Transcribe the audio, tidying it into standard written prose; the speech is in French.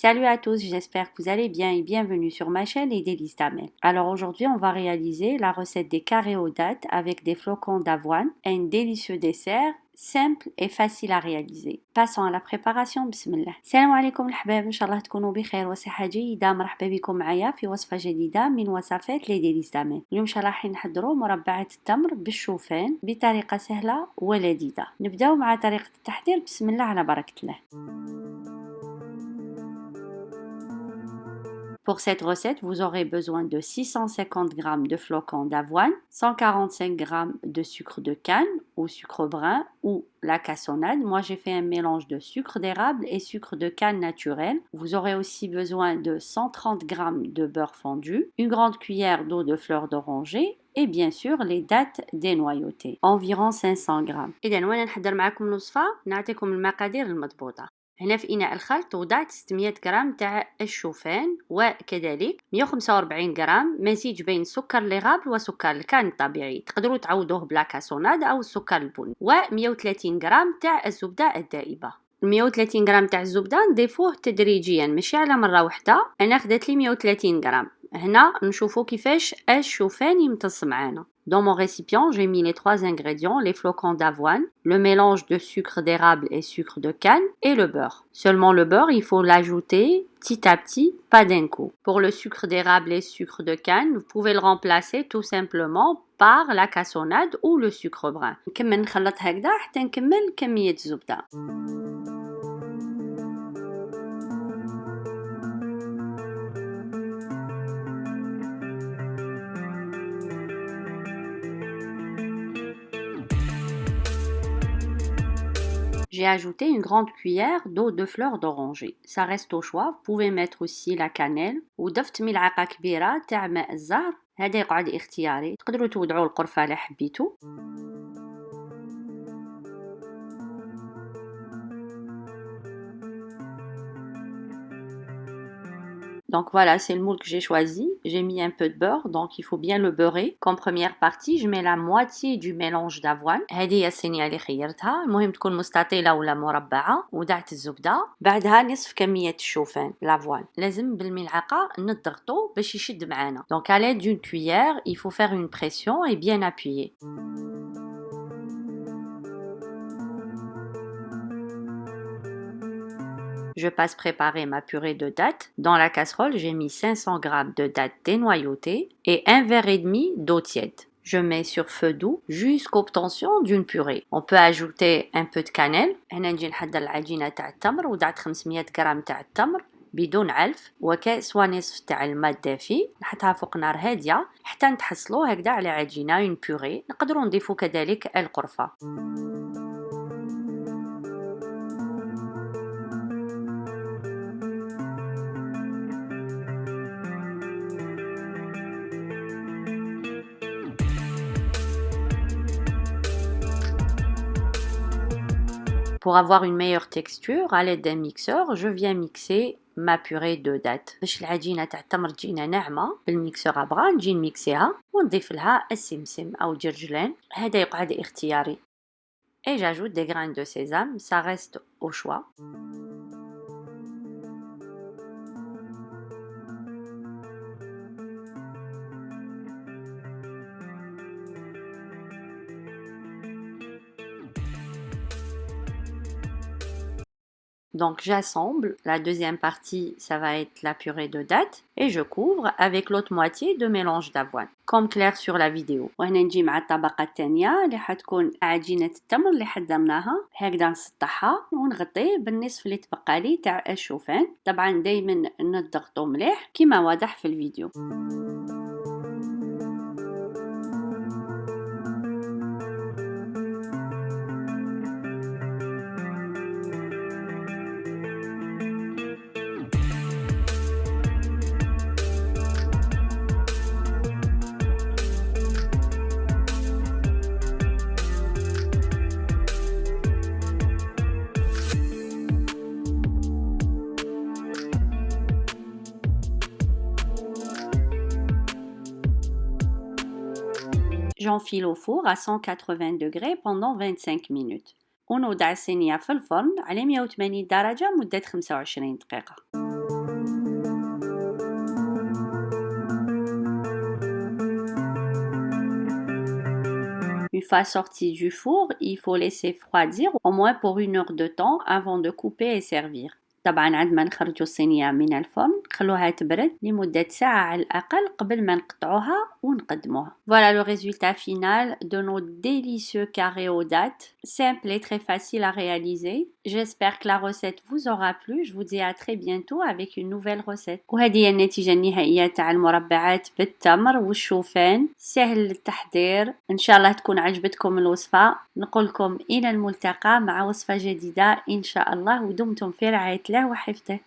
Salut à tous, j'espère que vous allez bien et bienvenue sur ma chaîne et Délices d'Amel. Alors aujourd'hui, on va réaliser la recette des carrés aux dattes avec des flocons d'avoine, un délicieux dessert simple et facile à réaliser. Passons à la préparation. Bismillah. Salam alaikum الحباب، إن شاء الله تكونوا بخير وصحة جيدة. مرحبا بكم معايا في وصفة جديدة من وصفات لي ديليس دامل. اليوم إن شاء الله راح نحضروا مربعات التمر بالشوفان بطريقة سهلة ولذيذة. نبداو مع طريقة التحضير. بسم الله على بركة الله. Pour cette recette, vous aurez besoin de 650 g de flocons d'avoine, 145 g de sucre de canne ou sucre brun ou la cassonade. Moi, j'ai fait un mélange de sucre d'érable et sucre de canne naturel. Vous aurez aussi besoin de 130 g de beurre fondu, une grande cuillère d'eau de fleur d'oranger et bien sûr les dattes dénoyautées, environ 500 g. إذا وأنا نحضر معكم الوصفة نعطيكم المقادير المضبوطة. هنا في إناء الخلط وضعت 600 غرام تاع الشوفان وكذلك 145 غرام مزيج بين سكر ليغابل وسكر الكان الطبيعي، تقدروا تعوضوه بلا كاسوناد أو السكر البني، و130 غرام تاع الزبدة الدائبة. 130 غرام تاع الزبدة نضيفوه تدريجيا ماشي على مرة واحدة. أنا خدت لي 130 غرام. هنا نشوفوا كيفاش الشوفان يمتص معانا. Dans mon récipient, j'ai mis les trois ingrédients, les flocons d'avoine, le mélange de sucre d'érable et sucre de canne et le beurre. Seulement le beurre, il faut l'ajouter petit à petit, pas d'un coup. Pour le sucre d'érable et sucre de canne, vous pouvez le remplacer tout simplement par la cassonade ou le sucre brun. نكمل نخلط هكذا حتى نكمل كمية الزبدة. J'ai ajouté une grande cuillère d'eau de fleur d'oranger. Ça reste au choix. Vous pouvez mettre aussi la cannelle. وضفت ملعقة كبيرة تاع ماء الزهر. هذا يقعد اختياري. تقدروا تودعوا القرفة لا حبيتوا. Donc voilà, c'est le moule que j'ai choisi. J'ai mis un peu de beurre, donc il faut bien le beurrer. Comme première partie, je mets la moitié du mélange d'avoine. هذه هي الصينية اللي خيرتها. المهم تكون مستطيلة ولا مربعة. وضعت الزبدة. بعدها نصف كمية الشوفان، l'avoine. لازم بالملعقة نضغطو باش يشد معانا. Donc à l'aide d'une cuillère, il faut faire une pression et bien appuyer. Je passe préparer ma purée de dattes. Dans la casserole, j'ai mis 500 g de dattes dénoyautées et un verre et demi d'eau tiède. Je mets sur feu doux jusqu'à obtention d'une purée. On peut ajouter un peu de cannelle. هنا نجي نحضر العجينة تاع التمر. وضعت 500 غرام تاع التمر بدون علف وكاس ونصف تاع الماء الدافي. نحطها فوق نار هادية حتى نتحصلوا هكذا على عجينة اون بوري. نقدروا نضيفوا كذلك القرفة. Pour avoir une meilleure texture, à l'aide d'un mixeur, je viens mixer ma purée de dattes. باش العجينة تاع التمر تجينا ناعمة بالميكسور ابغا نجي نميكسيها ونضيف لها السمسم او جرجلان. هذا يقعد اختياري. Et j'ajoute des graines de sésame, ça reste au choix. Donc j'assemble, la deuxième partie ça va être la purée de dattes et je couvre avec l'autre moitié de mélange d'avoine comme clair sur la vidéo. وهنا نجي مع الطبقة الثانية اللي حتكون عجينة التمر اللي حضرناها هكذا نسطحها ونغطيه بالنصف اللي تبقى لي تاع الشوفان. طبعا دايما نضغطو مليح كما واضح في الفيديو. J'enfile au four à 180 degrés pendant 25 minutes. ونوضع الصينية في الفرن على 180 درجة مدة 25 دقيقة. Une fois sorti du four, il faut laisser refroidir au moins pour 1 heure de temps avant de couper et servir. طبعا عندما نخرجوا الصينية من الفرن نخلوها تبرد لمدة ساعة على الأقل قبل ما نقطعوها ونقدموها. Voilà le résultat final de nos délicieux carrés aux dattes. Simple et très facile à réaliser. J'espère que la recette vous aura plu. Je vous dis à très bientôt avec une nouvelle recette. وهذه هي النتيجة النهائية تاع المربعات بالتمر والشوفان. سهل التحضير. إن شاء الله تكون عجبتكم الوصفة. نقول لكم إلى الملتقى مع وصفة جديدة إن شاء الله ودمتم في رعاية الله وحفظه.